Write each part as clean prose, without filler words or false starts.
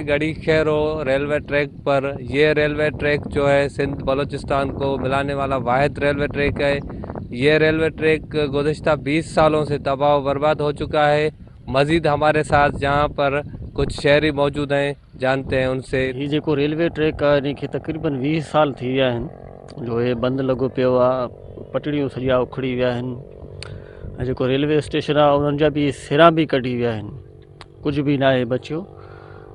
गड़ी खैरो railway track पर। ये रेलवे ट्रैक जो है सिंध बलूचिस्तान को मिलाने वाला वाहिद रेलवे ट्रैक है। ये रेलवे ट्रैक गुज़िश्ता 20 सालों से तबाह बर्बाद हो चुका है। मज़ीद हमारे साथ जहाँ पर कुछ शहरी मौजूद हैं, जानते हैं उनसे। ही जेको रेलवे ट्रैक आहे इनखे तक़रीबन 20 साल थी विया आहिनि जो हे बंदि लॻो पियो आहे। पटड़ियूं सॼा उखड़ी विया आहिनि ऐं जेको रेलवे स्टेशन आहे उन्हनि जा बि सिरा बि कढी विया आहिनि, कुझु बि न आहे बचियो।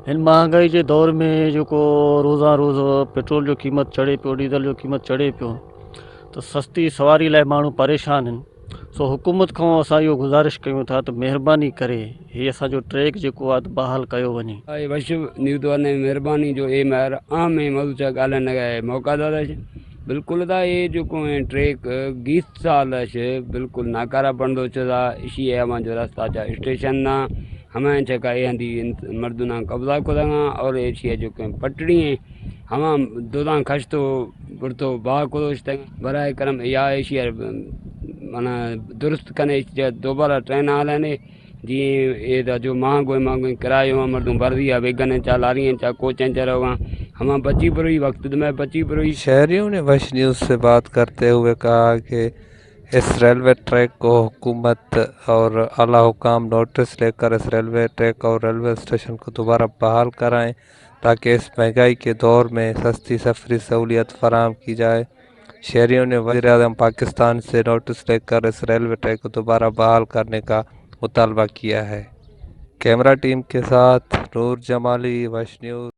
हिन महांगाई जे दौर में जेको रोज़ा रोज़ पेट्रोल जो क़ीमत चढ़े पियो, डीज़ल जो क़ीमत चढ़े पियो, त सस्ती सवारी लाइ माण्हू परेशान आहिनि। सो हुकूमत खां असां इहो गुज़ारिश कयूं था त महिरबानी करे हीअ असांजो ट्रैक जेको आहे त बहाल कयो वञे। वश न्यूज़ वाले मेहरबानी जो ए मेहर आम में मधु चा ॻाल्हाइण लाइ मौक़ा दादा बिल्कुल था। ये जो ट्रैक 20 साल बिल्कुल नाकारा बंद हो चला। इसी है हमारा जो रास्ता चा स्टेशन ना हमें चका ये हंदी मर्दना कब्जा को लगा और ऐसी जो पटड़ी है हम दोदा खचतो बुरतो बाह को बराए करम या ऐसी माना दुरुस्त कने दोबारा ट्रेन हलाने जी ये जो महंगो किरायो मर्दों भर दिया वेगन चा लारी चा कोचें चा रहा हम बची पड़ी वक्त में बची पड़ी। शहरियों ने वश न्यूज़ से बात करते हुए कहा कि इस रेलवे ट्रैक को हुकूमत और आला हुकाम नोटिस लेकर इस रेलवे ट्रैक और रेलवे स्टेशन को दोबारा बहाल कराएं ताकि इस महंगाई के दौर में सस्ती सफरी सहूलियत फराहम की जाए। शहरियों ने वज़ीर-ए-आज़म पाकिस्तान से नोटिस लेकर इस रेलवे ट्रैक को दोबारा बहाल करने का मुतालबा किया है। कैमरा टीम के साथ नूर जमाली, वश न्यूज़।